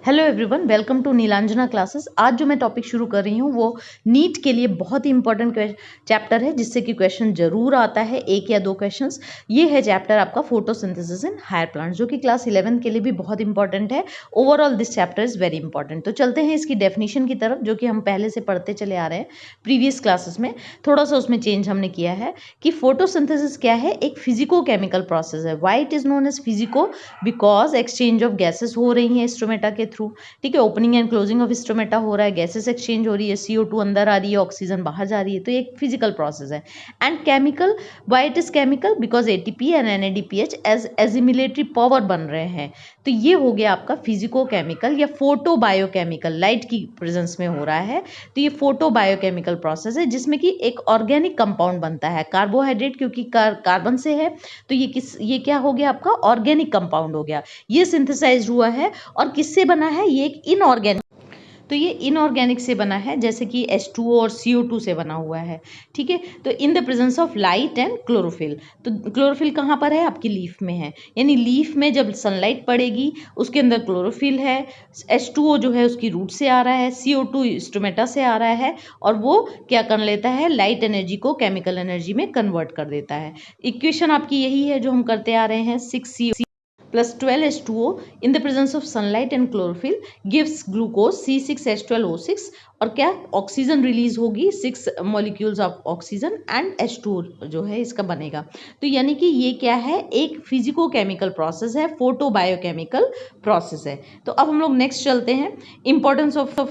Hello everyone, welcome to Neelanjana classes. आज जो मैं टॉपिक शुरू कर रही हूँ वो नीट के लिए बहुत ही इंपॉर्टेंट चैप्टर है, जिससे कि क्वेश्चन जरूर आता है, एक या दो क्वेश्चंस। ये है चैप्टर आपका फोटोसिंथेसिस इन हायर प्लांट्स, जो कि क्लास 11 के लिए भी बहुत इंपॉर्टेंट है। Overall this chapter is very important. तो चलते हैं इसकी डेफिनेशन की तरफ, जो कि हम पहले से पढ़ते चले आ रहे हैं प्रीवियस क्लासेस में। थोड़ा सा उसमें चेंज हमने किया है कि फोटोसिंथेसिस क्या है, एक फिजिको केमिकल प्रोसेस है। Why it is known as physico? Because exchange of gases हो रही है स्ट्रोमेटा के थ्रू। ठीक है, opening and closing of stromata हो रहा है, गैसेस एक्सचेंज हो रही है, CO2 अंदर आ रही है, ऑक्सीजन बाहर जा रही है। तो ये एक फिजिकल प्रोसेस है। And chemical, why it is chemical? Because ATP and NADPH as assimilatory power बन रहे हैं। तो ये हो गया आपका फिजिको केमिकल या फोटो बायोकेमिकल, लाइट की प्रेजेंस में हो रहा है। तो ये फोटो बायोकेमिकल प्रोसेस है, जिसमें कि एक ऑर्गेनिक कंपाउंड बनता है। कार्बोहाइड्रेट क्योंकि कार्बन से है, तो ये क्या हो गया आपका? ऑर्गेनिक कंपाउंड हो गया। ये सिंथेसाइज हुआ है और किससे बना है? ये एक इनऑर्गेनिक, तो ये इनऑर्गेनिक से बना है, जैसे कि H2O और CO2 से बना हुआ है। ठीक है, तो in the presence of light and chlorophyll. तो क्लोरोफिल कहाँ पर है? आपकी लीफ में है। यानी लीफ में जब सनलाइट पड़ेगी, उसके अंदर क्लोरोफिल है, H2O जो है उसकी रूट से आ रहा है, CO2 स्टोमेटा से आ रहा है, और वो क्या कर लेता है? लाइट एनर्जी को केमिकल एनर्जी में कन्वर्ट कर देता है। इक्वेशन आपकी यही है जो हम करते आ रहे हैं, 6CO plus 12H2O in the presence of sunlight and chlorophyll gives glucose C6H12O6, और क्या? ऑक्सीजन रिलीज होगी, 6 molecules of oxygen and H2O जो है इसका बनेगा। तो यानी कि ये क्या है? एक फिजिको केमिकल प्रोसेस है, फोटो बायोकेमिकल प्रोसेस है। तो अब हम लोग नेक्स्ट चलते हैं, इंपॉर्टेंस ऑफ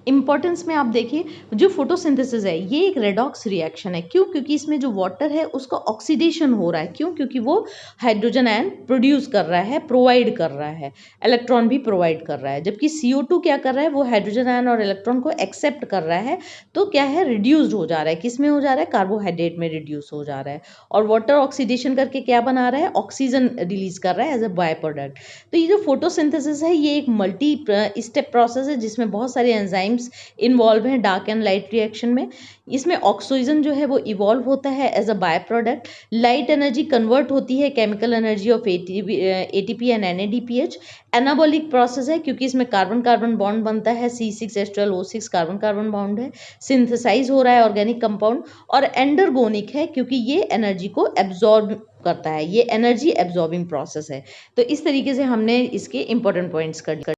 इंपॉर्टेंस में आप देखिए, जो फोटोसिंथेसिस है ये एक रेडॉक्स रिएक्शन है। क्यों? क्योंकि इसमें जो वाटर है उसका ऑक्सीडेशन हो रहा है। क्यों? क्योंकि वो हाइड्रोजन आयन प्रोड्यूस कर रहा है, प्रोवाइड कर रहा है, इलेक्ट्रॉन भी प्रोवाइड कर रहा है। जबकि CO2 क्या कर रहा है? वो हाइड्रोजन आयन और इलेक्ट्रॉन को एक्सेप्ट कर रहा है। तो क्या है? रिड्यूस्ड हो जा रहा है। किस में हो जा रहा है? कार्बोहाइड्रेट में रिड्यूस हो जा रहा है। और वाटर ऑक्सीडेशन करके क्या बना रहा है? ऑक्सीजन रिलीज कर रहा है एज अ बाय प्रोडक्ट। तो ये जो फोटोसिंथेसिस है ये एक मल्टी स्टेप प्रोसेस है, जिसमें बहुत सारे एंजाइम्स इन्वॉल्व हैं डार्क एंड लाइट रिएक्शन में। इसमें ऑक्सीजन जो है वो इवॉल्व होता है as a by product. Light energy convert होती है chemical energy of ATP and NADPH। Anabolic process है, क्योंकि इसमें कार्बन कार्बन बॉन्ड बनता है, C6H12O6 कार्बन कार्बन बॉन्ड है। सिंथेसाइज हो रहा है ऑर्गेनिक कंपाउंड। और एंडरगोनिक है, क्योंकि ये एनर्जी को एब्जॉर्ब करता है, ये एनर्जी एब्जॉर्बिंग प्रोसेस है। तो इस तरीके से हमने इसके इंपॉर्टेंट पॉइंट्स कर।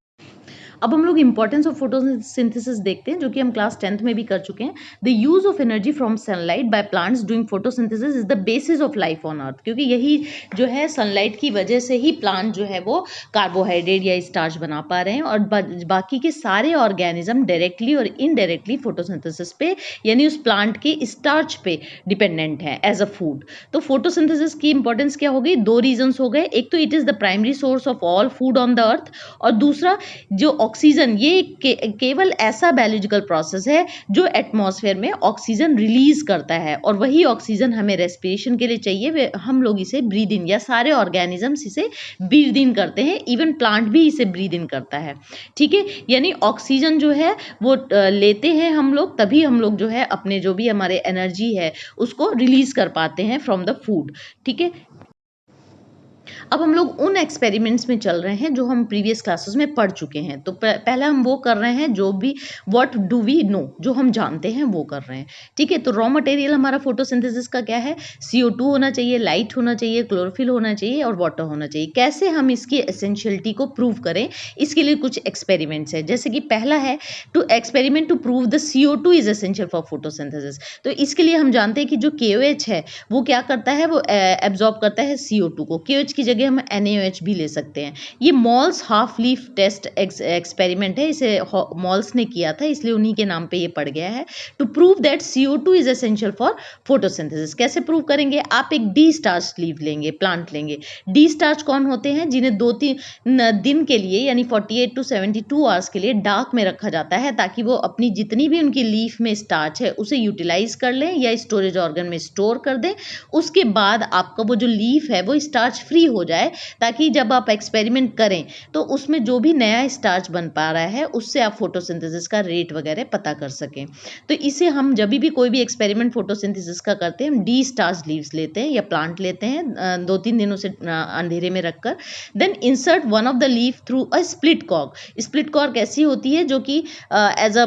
अब हम लोग इंपॉर्टेंस ऑफ फोटोसिंथेसिस देखते हैं, जो कि हम क्लास 10th में भी कर चुके हैं। The use of energy from sunlight by plants doing photosynthesis is the basis of life on earth. क्योंकि यही जो है, सनलाइट की वजह से ही प्लांट जो है वो कार्बोहाइड्रेट या स्टार्च बना पा रहे हैं, और बाकी के सारे ऑर्गेनिज्म डायरेक्टली और इनडायरेक्टली फोटोसिंथेसिस पे, यानी उस प्लांट के स्टार्च पे डिपेंडेंट है एज अ फूड। तो फोटोसिंथेसिस की इंपॉर्टेंस क्या हो गई? दो रीजंस हो गए। एक तो it is the primary source of all food on the earth, और दूसरा जो ऑक्सीजन, ये केवल ऐसा बायोलॉजिकल प्रोसेस है जो एटमॉस्फेयर में ऑक्सीजन रिलीज करता है, और वही ऑक्सीजन हमें रेस्पिरेशन के लिए चाहिए। हम लोग इसे ब्रीद इन, या सारे ऑर्गेनिजम्स इसे ब्रीद इन करते हैं, इवन प्लांट भी इसे ब्रीद इन करता है। ठीक है, यानी ऑक्सीजन जो है वो लेते हैं हम लोग, तभी हम लोग जो है अपने जो भी हमारे एनर्जी है उसको रिलीज कर पाते हैं फ्रॉम द फूड। ठीक है, अब हम लोग उन एक्सपेरिमेंट्स में चल रहे हैं जो हम प्रीवियस क्लासेस में पढ़ चुके हैं। तो पहला हम वो कर रहे हैं जो भी व्हाट डू वी नो, जो हम जानते हैं वो कर रहे हैं। ठीक है, तो रॉ मटेरियल हमारा फोटोसिंथेसिस का क्या है? CO2 होना चाहिए, लाइट होना चाहिए, क्लोरोफिल होना चाहिए, और वाटर होना चाहिए। कैसे हम इसकी एसेंशियलिटी को प्रूव करें? इसके लिए कुछ एक्सपेरिमेंट्स है। जैसे कि पहला है to experiment to prove the CO2 is essential for photosynthesis. तो इसके लिए हम जानते हैं कि जो KOH है वो क्या करता है? वो एब्जॉर्ब करता है CO2 को। KOH की जगह हम NaOH भी ले सकते हैं। ये Moll's half leaf test experiment है, इसे मॉल्स ने किया था, इसलिए उन्हीं के नाम पे ये पड़ गया है। To prove that CO2 is essential for photosynthesis. कैसे प्रूव करेंगे? आप एक डी स्टार्च लीव लेंगे, प्लांट लेंगे। डी स्टार्च कौन होते हैं? जिन्हें 2-3 दिन के लिए, यानी 48 to 72 आवर्स के लिए डार्क में रखा जाता है, ताकि वो अपनी जितनी भी उनकी लीफ में स्टार्च है उसे यूटिलाइज कर लें या स्टोरेज ऑर्गन में स्टोर कर दें। उसके बाद आपका वो जो लीफ है वो स्टार्च फ्री हो जाए, ताकि जब आप एक्सपेरिमेंट करें तो उसमें जो भी नया स्टार्च बन पा रहा है उससे आप फोटोसिंथेसिस का रेट वगैरह पता कर सकें। तो इसे हम जब भी कोई भी एक्सपेरिमेंट फोटोसिंथेसिस का करते हैं, हम डी स्टार्च लीव्स लेते हैं या प्लांट लेते हैं 2-3 दिन उसे अंधेरे में रखकर, then insert one of the leaf through a split cork. Split cork ऐसी होती है जो कि एज अ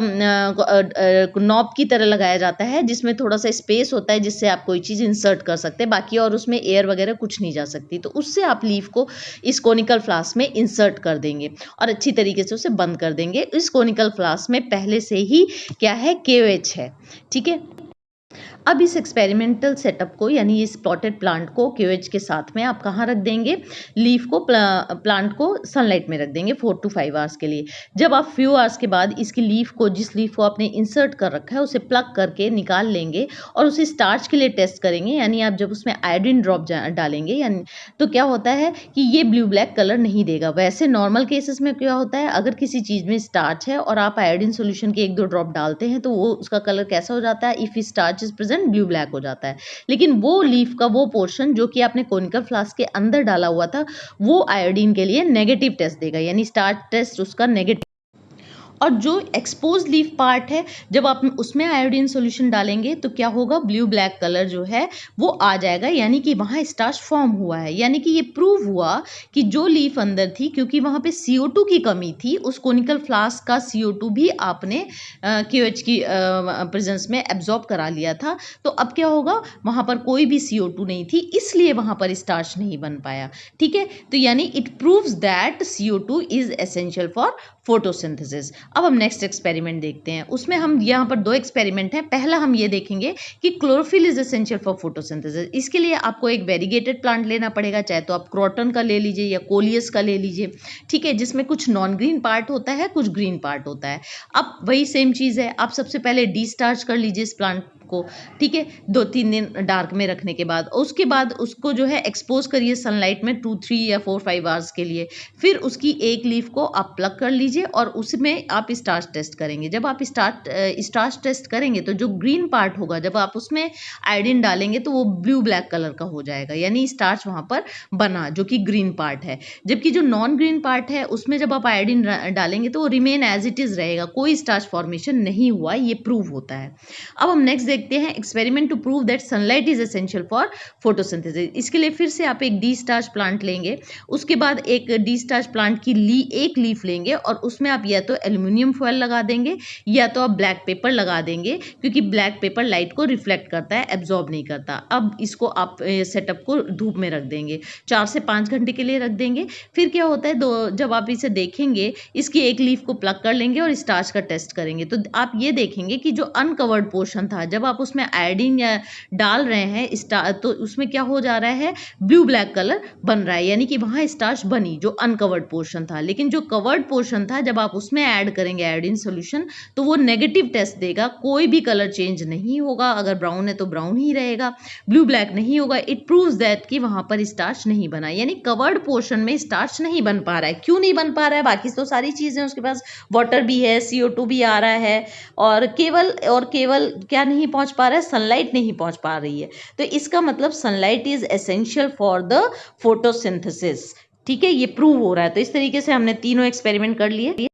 नॉब की तरह लगाया जाता है, जिसमें थोड़ा सा स्पेस होता है जिससे आप कोई चीज़ इंसर्ट कर सकते हैं, बाकी और उसमें एयर वगैरह कुछ नहीं जा सकती। तो उससे आप लीफ को इस कोनिकल फ्लास्क में इंसर्ट कर देंगे और अच्छी तरीके से उसे बंद कर देंगे। इस कोनिकल फ्लास्क में पहले से ही क्या है, KOH है, ठीक है। अब इस एक्सपेरिमेंटल सेटअप को यानी इस प्लॉटेड प्लांट को KOH के साथ में आप कहाँ रख देंगे, लीफ को प्लांट को सनलाइट में रख देंगे 4 to 5 आवर्स के लिए। जब आप फ्यू आवर्स के बाद इसकी लीफ को, जिस लीफ को आपने इंसर्ट कर रखा है, उसे प्लग करके निकाल लेंगे और उसे स्टार्च के लिए टेस्ट करेंगे। यानी आप जब उसमें आयोडीन ड्रॉप डालेंगे यानी, तो क्या होता है कि ये ब्लू ब्लैक कलर नहीं देगा। वैसे नॉर्मल केसेस में क्या होता है, अगर किसी चीज़ में स्टार्च है और आप आयोडीन सोल्यूशन के 1-2 ड्रॉप डालते हैं तो वो उसका कलर कैसा हो जाता है, if starch is present blue black हो जाता है। लेकिन वो लीफ का वो पोर्शन जो कि आपने कोनिकल फ्लास्क के अंदर डाला हुआ था, वो आयोडीन के लिए नेगेटिव टेस्ट देगा, यानी स्टार्च टेस्ट उसका नेगेटिव। और जो एक्सपोज लीफ पार्ट है, जब आप उसमें आयोडीन सॉल्यूशन डालेंगे तो क्या होगा, ब्लू ब्लैक कलर जो है वो आ जाएगा, यानी कि वहाँ स्टार्च फॉर्म हुआ है। यानी कि ये प्रूव हुआ कि जो लीफ अंदर थी, क्योंकि वहाँ पे CO2 की कमी थी, उस कोनिकल फ्लास्क का CO2 भी आपने KOH की प्रेजेंस में एब्जॉर्ब करा लिया था। तो अब क्या होगा, वहाँ पर कोई भी CO2 नहीं थी, इसलिए वहाँ पर स्टार्च नहीं बन पाया, ठीक है। तो यानी it proves that CO2 is essential for photosynthesis. अब हम नेक्स्ट एक्सपेरिमेंट देखते हैं। उसमें हम यहाँ पर 2 एक्सपेरिमेंट हैं। पहला हम ये देखेंगे कि chlorophyll is essential for photosynthesis. इसके लिए आपको एक वेरीगेटेड प्लांट लेना पड़ेगा, चाहे तो आप क्रॉटन का ले लीजिए या कोलियस का ले लीजिए, ठीक है, जिसमें कुछ नॉन ग्रीन पार्ट होता है, कुछ ग्रीन पार्ट होता है। अब वही सेम चीज़ है, आप सबसे पहले डिस्टार्च कर लीजिए इस प्लांट को, ठीक है, 2-3 दिन डार्क में रखने के बाद। उसके बाद उसको जो है एक्सपोज करिए सनलाइट में 2-3 या 4-5 आवर्स के लिए। फिर उसकी एक लीफ को आप प्लग कर लीजिए और उसमें आप स्टार्च टेस्ट करेंगे। जब आप स्टार्च टेस्ट करेंगे तो जो ग्रीन पार्ट होगा, जब आप उसमें आयोडीन डालेंगे तो वो ब्लू ब्लैक कलर का हो जाएगा, यानी स्टार्च वहाँ पर बना, जो कि ग्रीन पार्ट है। जबकि जो नॉन ग्रीन पार्ट है उसमें जब आप आयोडीन डालेंगे तो वो रिमेन एज इट इज़ रहेगा, कोई स्टार्च फॉर्मेशन नहीं हुआ, ये प्रूव होता है। अब हम नेक्स्ट देखते हैं experiment to prove that sunlight is essential for photosynthesis. इसके लिए फिर से आप एक डिस्टार्च प्लांट लेंगे, उसके बाद एक डिस्टार्च प्लांट की एक लीफ लेंगे और उसमें आप या तो एल्युमिनियम फॉयल लगा देंगे या तो आप ब्लैक पेपर लगा देंगे, क्योंकि ब्लैक पेपर लाइट को रिफ्लेक्ट करता है, एब्जॉर्ब नहीं करता। अब इसको आप सेटअप को धूप में रख देंगे, 4 से 5 घंटे के लिए रख देंगे। फिर क्या होता है, जब आप इसे देखेंगे, इसकी एक लीफ को प्लग कर लेंगे और स्टार्च का टेस्ट करेंगे, तो आप ये देखेंगे कि जो अनकवर्ड पोर्शन था, जब आप उसमें आयोडीन या डाल रहे हैं तो उसमें क्या हो जा रहा है, ब्लू ब्लैक कलर बन रहा है, यानी कि वहाँ स्टार्च बनी जो अनकवर्ड पोर्शन था। लेकिन जो कवर्ड पोर्शन था, जब आप उसमें ऐड करेंगे आयोडीन सॉल्यूशन तो वो नेगेटिव टेस्ट देगा, कोई भी कलर चेंज नहीं होगा। अगर ब्राउन है तो ब्राउन ही रहेगा, ब्लू ब्लैक नहीं होगा। इट प्रूव्स दैट कि वहाँ पर स्टार्च नहीं बना, यानी कवर्ड पोर्शन में स्टार्च नहीं बन पा रहा है। क्यों नहीं बन पा रहा है, बाकी तो सारी चीज़ें उसके पास, वाटर भी है, CO2 भी आ रहा है, और केवल क्या नहीं पहुंच पा रहा है, सनलाइट नहीं पहुंच पा रही है। तो इसका मतलब sunlight is essential for the photosynthesis, ठीक है, ये प्रूव हो रहा है। तो इस तरीके से हमने तीनों एक्सपेरिमेंट कर लिए।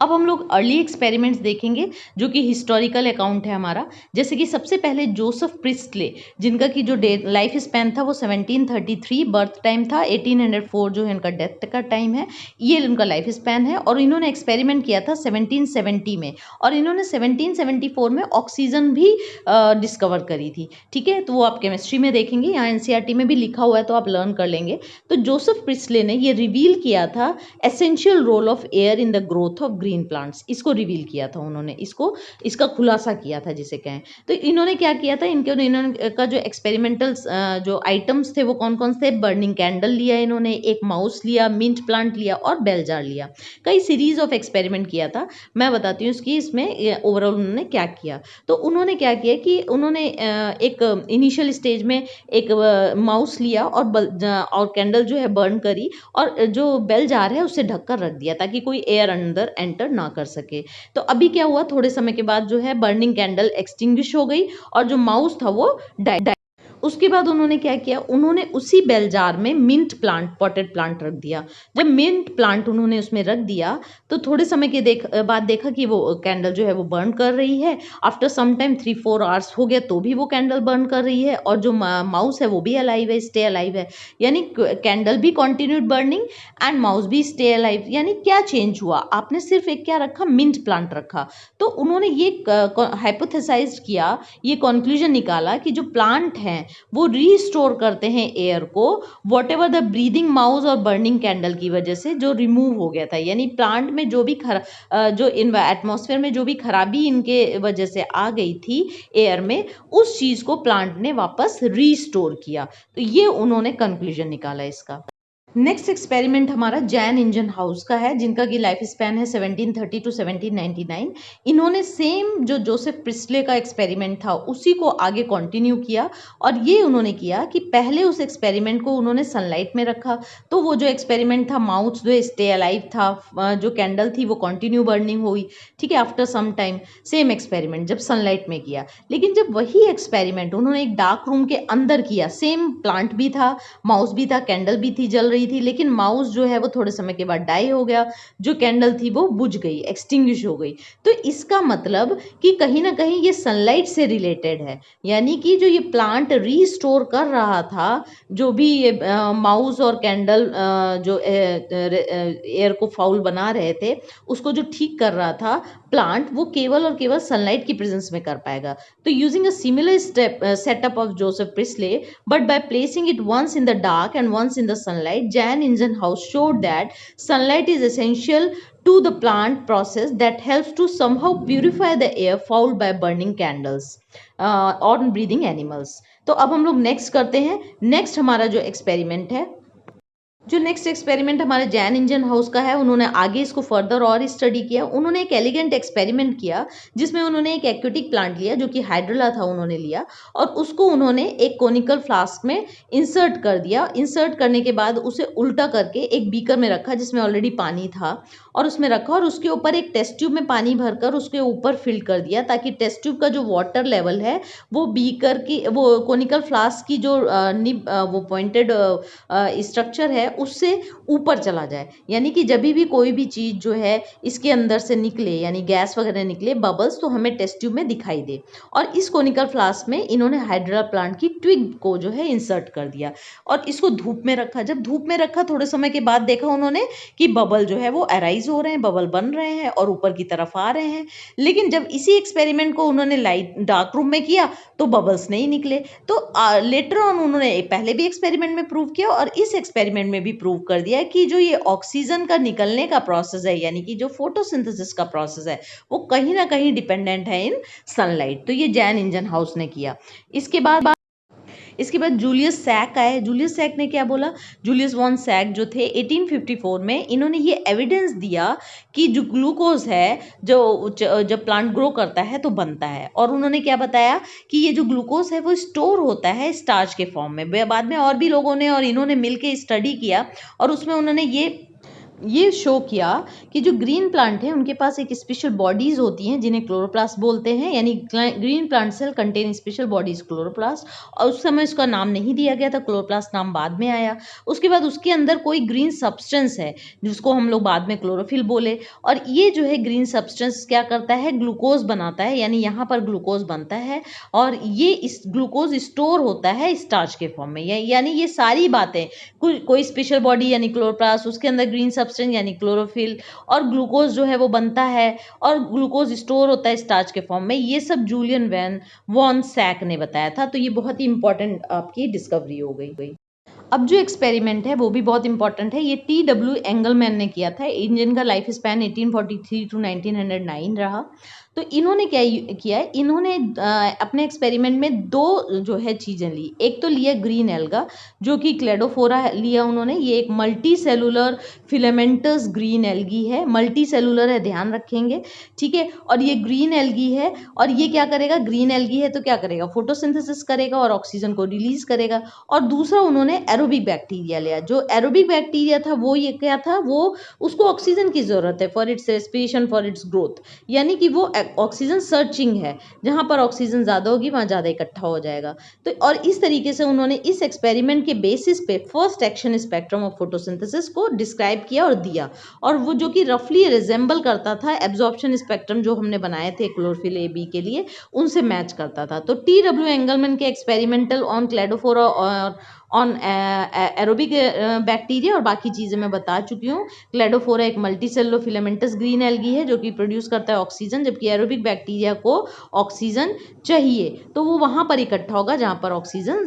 अब हम लोग अर्ली एक्सपेरिमेंट्स देखेंगे जो कि हिस्टोरिकल अकाउंट है हमारा। जैसे कि सबसे पहले जोसेफ प्रिस्टले, जिनका की जो लाइफ स्पैन था वो 1733 बर्थ टाइम था, 1804 जो है इनका डेथ का टाइम है, ये इनका लाइफ स्पैन है। और इन्होंने एक्सपेरिमेंट किया था 1770 में, और इन्होंने 1774 में ऑक्सीजन भी डिस्कवर करी थी, ठीक है। तो वो आप केमिस्ट्री में देखेंगे, यहाँ NCERT में भी लिखा हुआ है, तो आप लर्न कर लेंगे। तो जोसेफ प्रिस्टले ने ये रिवील किया था essential role of air in the growth of green plants, इसको रिवील किया था उन्होंने, इसका खुलासा किया था जिसे कहें। तो इन्होंने क्या किया था, इन्होंने का जो एक्सपेरिमेंटल जो आइटम्स थे वो कौन कौन से, बर्निंग कैंडल लिया इन्होंने, एक माउस लिया, मिंट प्लांट लिया और बेल जार लिया। कई सीरीज ऑफ एक्सपेरिमेंट किया था, मैं बताती हूँ इसकी इसमें ओवरऑल उन्होंने क्या किया। तो उन्होंने क्या किया कि उन्होंने एक इनिशियल स्टेज में एक माउस लिया और कैंडल जो है बर्न करी, और जो बेल जार है उसे ढककर रख दिया ताकि कोई एयर अंदर एंटर ना कर सके। तो अभी क्या हुआ, थोड़े समय के बाद जो है बर्निंग कैंडल एक्सटिंग्विश हो गई और जो माउस था वो उसके बाद उन्होंने क्या किया, उन्होंने उसी बेल जार में मिंट प्लांट, पॉटेड प्लांट रख दिया। जब मिंट प्लांट उन्होंने उसमें रख दिया तो थोड़े समय के बाद देखा कि वो कैंडल जो है वो बर्न कर रही है। आफ्टर सम टाइम 3-4 आवर्स हो गया तो भी वो कैंडल बर्न कर रही है, और जो माउस है वो भी अलाइव है, स्टे अलाइव है। यानी कैंडल भी कंटिन्यूड बर्निंग एंड माउस भी स्टे अलाइव। यानी क्या चेंज हुआ, आपने सिर्फ एक क्या रखा, मिंट प्लांट रखा। तो उन्होंने ये हाइपोथेसाइज किया, ये कंक्लूजन निकाला कि जो प्लांट हैं वो रीस्टोर करते हैं एयर को, what ever the breathing mouse और बर्निंग कैंडल की वजह से जो रिमूव हो गया था। यानी प्लांट में जो भी जो एटमॉस्फेयर में जो भी खराबी इनके वजह से आ गई थी एयर में, उस चीज को प्लांट ने वापस रीस्टोर किया। तो ये उन्होंने कंक्लूजन निकाला इसका। नेक्स्ट एक्सपेरिमेंट हमारा जैन इंजन हाउस का है, जिनका की लाइफ स्पैन है 1730 टू 1799। इन्होंने सेम जो जोसेफ प्रिस्ले का एक्सपेरिमेंट था उसी को आगे कंटिन्यू किया, और ये उन्होंने किया कि पहले उस एक्सपेरिमेंट को उन्होंने सनलाइट में रखा। तो वो जो एक्सपेरिमेंट था, माउथ जो स्टे अलाइव था, जो कैंडल थी वो कंटिन्यू बर्निंग हुई, ठीक है, after some time. Same experiment जब सनलाइट में किया, लेकिन जब वही एक्सपेरिमेंट उन्होंने एक डार्क रूम के अंदर किया, सेम प्लांट भी था, माउस भी था, कैंडल भी थी, जल रही थी, लेकिन माउस जो है वो थोड़े समय के बाद डाई हो गया, जो कैंडल थी वो बुझ गई, एक्सटिंग्विश हो गई। तो इसका मतलब कि कहीं ना कहीं ये सनलाइट से रिलेटेड है। यानी कि जो ये प्लांट रीस्टोर कर रहा था, जो भी ये माउस और कैंडल जो एयर को फाउल बना रहे थे, उसको जो ठीक कर रहा था प्लांट, वो केवल और केवल सनलाइट की प्रेजेंस में कर पाएगा। तो using a similar setup of Joseph Presley, but by placing it once in the dark and once in the sunlight, Jan Ingenhouse showed that sunlight is essential to the plant process that helps to somehow purify the air fouled by burning candles or breathing animals. तो अब हम लोग next करते हैं। Next हमारा जो experiment है, जो नेक्स्ट एक्सपेरिमेंट हमारे जैन इंजन हाउस का है, उन्होंने आगे इसको फर्दर और स्टडी किया। उन्होंने एक एलिगेंट एक्सपेरिमेंट किया जिसमें उन्होंने एक एक्वेटिक प्लांट लिया, जो कि हाइड्रोला था, उन्होंने लिया और उसको उन्होंने एक कोनिकल फ्लास्क में इंसर्ट कर दिया। इंसर्ट करने के बाद उसे उल्टा करके एक बीकर में रखा जिसमें ऑलरेडी पानी था, और उसमें रखा और उसके ऊपर एक टेस्ट ट्यूब में पानी भरकर उसके ऊपर फिल कर दिया, ताकि टेस्ट ट्यूब का जो वाटर लेवल है वो बीकर की, वो कोनिकल फ्लास्क की जो वो पॉइंटेड स्ट्रक्चर है उससे ऊपर चला जाए। यानी कि जब भी कोई भी चीज़ जो है इसके अंदर से निकले, यानी गैस वगैरह निकले, बबल्स, तो हमें टेस्ट ट्यूब में दिखाई दे। और इस कोनिकल फ्लास्क में इन्होंने हाइड्रोला प्लांट की ट्विग को जो है इंसर्ट कर दिया और इसको धूप में रखा। जब धूप में रखा, थोड़े समय के बाद देखा उन्होंने कि बबल जो है वो अराइज हो रहे हैं, बबल बन रहे हैं और ऊपर की तरफ आ रहे हैं। लेकिन जब इसी एक्सपेरिमेंट को उन्होंने लाइट डार्क रूम में किया तो बबल्स नहीं निकले। तो लेटर ऑन उन्होंने पहले भी एक्सपेरिमेंट में प्रूव किया और इस एक्सपेरिमेंट में भी प्रूव कर दिया कि जो ये ऑक्सीजन का निकलने का प्रोसेस है, यानी कि जो फोटोसिंथेसिस का प्रोसेस है, वो कहीं ना कहीं डिपेंडेंट है इन सनलाइट। तो ये जैन इंजन हाउस ने किया। इसके बाद जूलियस सैक आए। जूलियस सैक ने क्या बोला, जूलियस वॉन सैक जो थे 1854 में, इन्होंने ये एविडेंस दिया कि जो ग्लूकोज है जो जब प्लांट ग्रो करता है तो बनता है। और उन्होंने क्या बताया कि ये जो ग्लूकोज है वो स्टोर होता है स्टार्च के फॉर्म में। बाद में और भी लोगों ने और इन्होंने मिलकर स्टडी किया और उसमें उन्होंने ये शो किया कि जो ग्रीन प्लांट है उनके पास एक स्पेशल बॉडीज होती हैं जिन्हें क्लोरोप्लास्ट बोलते हैं। यानी green plant cell contain special bodies chloroplast, और उस समय इसका नाम नहीं दिया गया था, क्लोरोप्लास्ट नाम बाद में आया। उसके बाद उसके अंदर कोई ग्रीन सब्सटेंस है जिसको हम लोग बाद में क्लोरोफिल बोले, और ये जो है ग्रीन सब्सटेंस क्या करता है, ग्लूकोज बनाता है। यानी यहाँ पर ग्लूकोज बनता है और ये इस ग्लूकोज स्टोर होता है स्टार्च के फॉर्म में। यानी ये सारी बातें, कोई स्पेशल बॉडी यानी क्लोरोप्लास्ट, उसके अंदर ग्रीन सब्सटेंस यानी क्लोरोफिल, और ग्लूकोज जो है वो बनता है और ग्लूकोज स्टोर होता है स्टार्च के फॉर्म में। ये सब जूलियन वॉन सैक ने बताया था। तो ये बहुत ही इंपॉर्टेंट आपकी डिस्कवरी हो गई। अब जो एक्सपेरिमेंट है वो भी बहुत इंपॉर्टेंट है। ये T.W. एंगलमैन ने किया था। इंजन का लाइफ स्पैन 1843 टू 1909 रहा। तो इन्होंने क्या किया है, इन्होंने अपने एक्सपेरिमेंट में दो जो है चीज़ें ली। एक तो लिया ग्रीन एल्गा, जो कि क्लेडोफोरा लिया उन्होंने। ये एक multi cellular filamentous green algae है, मल्टी सेलुलर है, ध्यान रखेंगे, ठीक है। और ये ग्रीन एल्गी है और ये क्या करेगा, ग्रीन एल्गी है तो क्या करेगा, फोटोसिंथेसिस करेगा और ऑक्सीजन को रिलीज करेगा। और दूसरा उन्होंने एरोबिक बैक्टीरिया लिया। जो एरोबिक बैक्टीरिया था वो ये क्या था, वो उसको ऑक्सीजन की जरूरत है for its respiration, for its growth. यानी कि वो ऑक्सीजन सर्चिंग है, जहाँ पर ऑक्सीजन ज़्यादा होगी वहाँ ज़्यादा इकट्ठा हो जाएगा। तो और इस तरीके से उन्होंने इस एक्सपेरिमेंट के बेसिस पे first action spectrum of photosynthesis को डिस्क्राइब किया और दिया, और वो जो कि रफली रिजेंबल करता था एब्जॉर्प्शन स्पेक्ट्रम जो हमने बनाए थे क्लोरोफिल ए बी के लिए, उनसे मैच करता था। तो TW एंगलमैन के एक्सपेरिमेंटल ऑन क्लेडोफोरा और ऑन एरोबिक बैक्टीरिया और बाकी चीज़ें मैं बता चुकी हूँ। क्लेडोफोरा एक मल्टीसेलुलर फिलामेंटस ग्रीन एल्गी है जो कि प्रोड्यूस करता है ऑक्सीजन, जबकि एरोबिक बैक्टीरिया को ऑक्सीजन चाहिए, तो वो वहाँ पर इकट्ठा होगा जहाँ पर ऑक्सीजन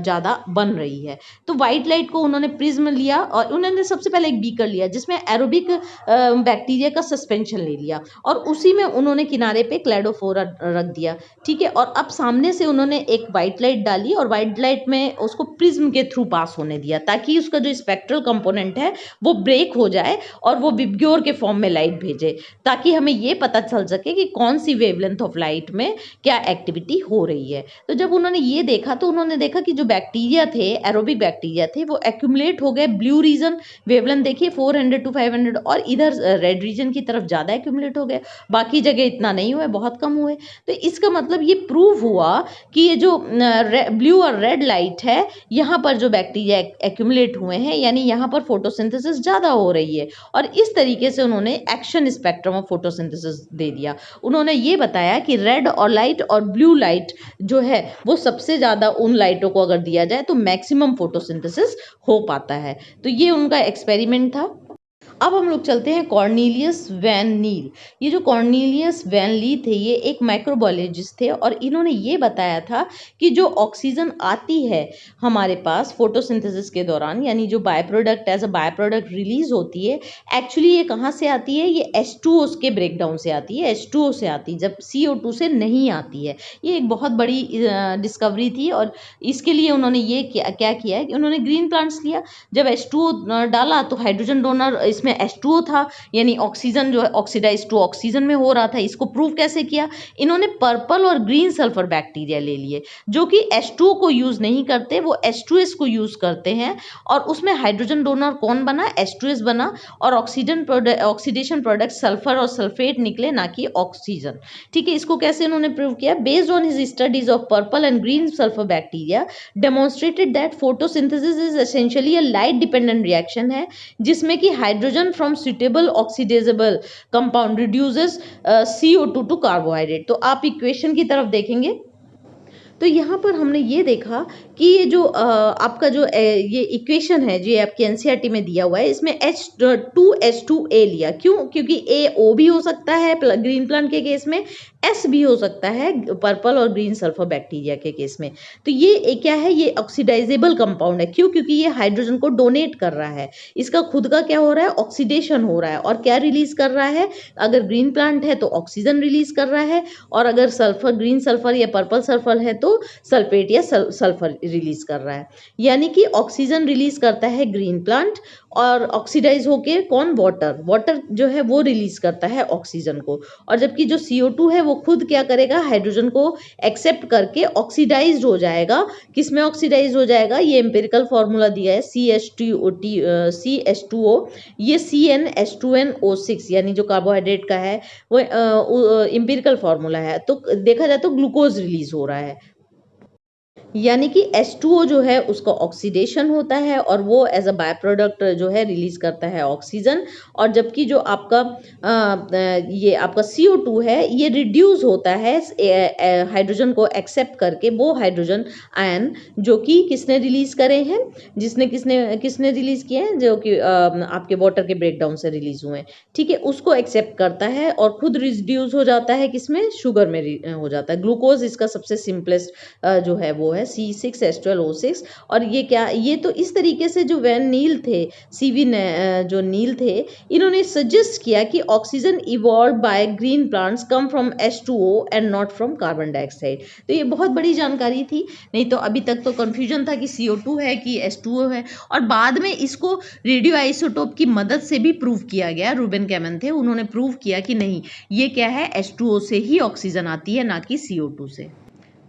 ज़्यादा बन रही है। तो वाइट लाइट को उन्होंने प्रिज्म लिया और उन्होंने सबसे पहले एक बीकर लिया जिसमें एरोबिक बैक्टीरिया का सस्पेंशन ले लिया और उसी में उन्होंने किनारे पे क्लेडोफोरा रख दिया, ठीक है। और अब सामने से उन्होंने एक वाइट लाइट डाली और वाइट लाइट में उसको प्रिज्म के थ्रू पास होने दिया ताकि उसका जो स्पेक्ट्रल कंपोनेंट है वो ब्रेक हो जाए और वो विबग्योर के फॉर्म में लाइट भेजे, ताकि हमें ये पता चल सके कि कौन सी वेवलेंथ ऑफ लाइट में क्या एक्टिविटी हो रही है। तो जब उन्होंने ये देखा तो उन्होंने देखा कि जो बैक्टीरिया थे, एरोबिक बैक्टीरिया थे, वो एक्यूमुलेट हो गए। ब्लू रीजन वेवलेंथ देखिए 400 to 500 और इधर रेड रीजन की तरफ ज़्यादा एक्यूमुलेट हो गए, बाकी जगह इतना नहीं हुआ, बहुत कम हुए। तो इसका मतलब ये प्रूव हुआ कि ये जो ब्लू और रेड लाइट है यहाँ पर जो बैक्टीरिया एक्यूमुलेट हुए हैं, यानी यहाँ पर फोटोसिंथेसिस ज़्यादा हो रही है। और इस तरीके से उन्होंने एक्शन स्पेक्ट्रम ऑफ फोटोसिंथेसिस दे दिया। उन्होंने ये बताया कि रेड और लाइट और ब्लू लाइट जो है वो सबसे ज़्यादा उन लाइटों को अगर दिया जाए तो मैक्सिमम फोटोसिंथेसिस हो पाता है। तो ये उनका एक्सपेरिमेंट था। अब हम लोग चलते हैं कॉर्नेलियस वैन नील। ये जो कॉर्नेलियस वैन ली थे ये एक माइक्रोबायोलॉजिस्ट थे और इन्होंने ये बताया था कि जो ऑक्सीजन आती है हमारे पास फोटोसिंथेसिस के दौरान, यानी जो by product as a by product release होती है, एक्चुअली ये कहाँ से आती है? ये H2O के ब्रेकडाउन से आती है, H2O से आती है, जब CO2 से नहीं आती है। ये एक बहुत बड़ी डिस्कवरी थी और इसके लिए उन्होंने ये क्या किया है कि उन्होंने ग्रीन प्लांट्स लिया। जब H2O डाला तो हाइड्रोजन डोनर इसमें H2O था, यानी ऑक्सीजन जो है ऑक्सीडाइज टू ऑक्सीजन में हो रहा था। इसको प्रूव कैसे किया? इन्होंने पर्पल और ग्रीन सल्फर बैक्टीरिया ले लिए जो कि H2O को यूज नहीं करते, वो H2S को यूज करते हैं और उसमें हाइड्रोजन डोनर कौन बना? H2S बना और ऑक्सीडेशन प्रोडक्ट सल्फर और सल्फेट निकले, ना कि ऑक्सीजन, ठीक है। इसको कैसे उन्होंने प्रूव किया? Based on his studies of purple and green sulphur bacteria demonstrated that photosynthesis is essentially a light dependent reaction है जिसमें कि hydrogen from suitable oxidizable compound reduces CO2 to carbohydrate। तो आप इक्वेशन की तरफ देखेंगे तो यहाँ पर हमने ये देखा कि ये जो आपका जो ये इक्वेशन है जो आपके एनसीईआरटी में दिया हुआ है, इसमें H2H2A लिया। क्यों? क्योंकि AO भी हो सकता है ग्रीन प्लांट के केस में, S भी हो सकता है पर्पल और ग्रीन सल्फर बैक्टीरिया के केस में। तो ये क्या है? ये ऑक्सीडाइजेबल कंपाउंड है। क्यों? क्योंकि ये हाइड्रोजन को डोनेट कर रहा है, इसका खुद का क्या हो रहा है? ऑक्सीडेशन हो रहा है। और क्या रिलीज कर रहा है? अगर ग्रीन प्लांट है तो ऑक्सीजन रिलीज कर रहा है, और अगर सल्फर ग्रीन सल्फर या पर्पल सल्फर है तो सल्फेट या सल्फर रिलीज कर रहा है। यानी कि ऑक्सीजन रिलीज करता है ग्रीन प्लांट और ऑक्सीडाइज होके कौन? वाटर जो है वो रिलीज करता है ऑक्सीजन को। और जबकि जो CO2 है वो खुद क्या करेगा? हाइड्रोजन को एक्सेप्ट करके ऑक्सीडाइज्ड हो जाएगा। किस में ऑक्सीडाइज हो जाएगा? ये एम्पिरिकल फॉर्मूला दिया है CH2O, ये CnH2nO6 यानी जो कार्बोहाइड्रेट का है वो एम्पिरिकल फॉर्मूला है। तो देखा जाए तो ग्लूकोज रिलीज हो रहा है, यानी कि H2O जो है उसका ऑक्सीडेशन होता है और वो एज अ बाय प्रोडक्ट जो है रिलीज करता है ऑक्सीजन। और जबकि जो आपका ये आपका CO2 है ये रिड्यूस होता है हाइड्रोजन को एक्सेप्ट करके, वो हाइड्रोजन आयन जो कि किसने रिलीज करे हैं? किसने रिलीज किए हैं? जो कि आपके वाटर के ब्रेकडाउन से रिलीज हुए हैं, ठीक है। उसको एक्सेप्ट करता है और खुद रिड्यूस हो जाता है किसमें? शुगर में हो जाता है। ग्लूकोज इसका सबसे सिंपलेस्ट जो है वो है C6H12O6। और ये क्या? ये तो इस तरीके से जो वैन नील थे, CV जो नील थे, इन्होंने सजेस्ट किया कि oxygen evolve by green plants come from H2O and not from carbon dioxide. तो ये बहुत बड़ी जानकारी थी, नहीं तो अभी तक तो कंफ्यूजन था कि CO2 है कि H2O है। और बाद में इसको रेडियो आइसोटोप की मदद से भी प्रूव किया गया। रूबेन कैमन थे, उन्होंने प्रूव किया कि नहीं, ये क्या है? H2O से ही ऑक्सीजन आती है, ना कि CO2 से।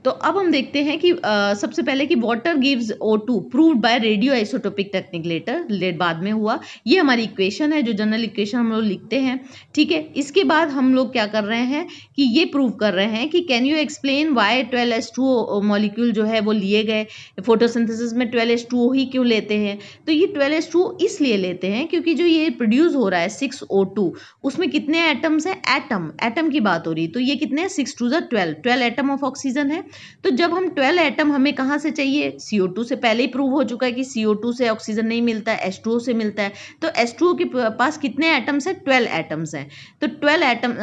तो अब हम देखते हैं कि सबसे पहले कि water gives O2 proved by radio isotopic technique late बाद में हुआ। ये हमारी इक्वेशन है, जो जनरल इक्वेशन हम लोग लिखते हैं, ठीक है। इसके बाद हम लोग क्या कर रहे हैं कि ये प्रूव कर रहे हैं कि can you explain why 12H2O molecule जो है वो लिए गए फोटोसिंथेसिस में 12H2O ही क्यों लेते हैं। तो ये 12H2O इसलिए लेते हैं क्योंकि जो ये प्रोड्यूस हो रहा है 6O2, उसमें कितने एटम्स हैं, एटम की बात हो रही है। तो ये कितने हैं, 6 to the 12 atom of oxygen है। तो जब हम 12 एटम हमें कहाँ से चाहिए, CO2 से। पहले ही प्रूव हो चुका है कि CO2 से ऑक्सीजन नहीं मिलता है, H2O से मिलता है। तो H2O के पास कितने एटम्स हैं, 12 एटम्स हैं। तो 12 एटम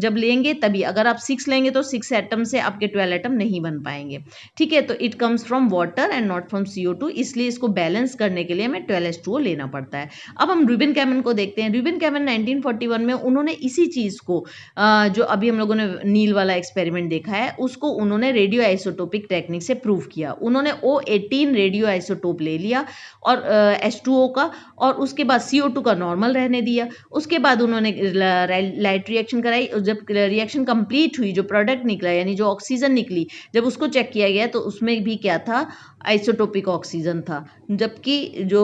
जब लेंगे तभी, अगर आप 6 लेंगे तो 6 एटम से आपके 12 एटम नहीं बन पाएंगे, ठीक है। तो it comes from water and not from CO2, इसलिए इसको बैलेंस करने के लिए हमें 12H2O लेना पड़ता है। अब हम रूबिन कैमन को देखते हैं। रूबिन कैमन 1941 में उन्होंने इसी चीज़ को जो अभी हम लोगों ने नील वाला एक्सपेरिमेंट देखा है, उसको उन्होंने रेडियो आइसोटोपिक टेक्निक से प्रूव किया। उन्होंने O18 रेडियो आइसोटोप ले लिया और H2O का, और उसके बाद CO2 का नॉर्मल रहने दिया। उसके बाद उन्होंने लाइट रिएक्शन कराई। जब रिएक्शन कंप्लीट हुई, जो प्रोडक्ट निकला यानी जो ऑक्सीजन निकली, जब उसको चेक किया गया तो उसमें भी क्या था, आइसोटोपिक ऑक्सीजन था। जबकि जो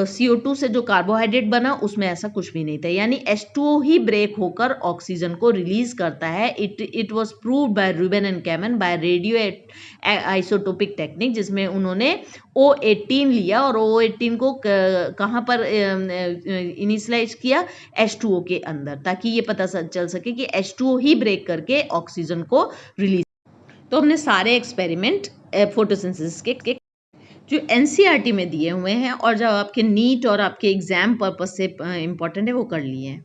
CO2 से जो कार्बोहाइड्रेट बना उसमें ऐसा कुछ भी नहीं था, यानी H2O ही ब्रेक होकर ऑक्सीजन को रिलीज करता है। It was proved by Ruben and Kamen by radio isotopic technique, जिसमें उन्होंने O18 लिया और O18 को कहाँ पर इनिशियलाइज किया, H2O के अंदर, ताकि ये पता चल सके कि H2O ही ब्रेक करके ऑक्सीजन को रिलीज। तो हमने सारे एक्सपेरिमेंट फोटोसिंथेसिस के जो NCERT में दिए हुए हैं और जो आपके नीट और आपके एग्जाम पर्पस से इंपॉर्टेंट है वो कर लिए हैं।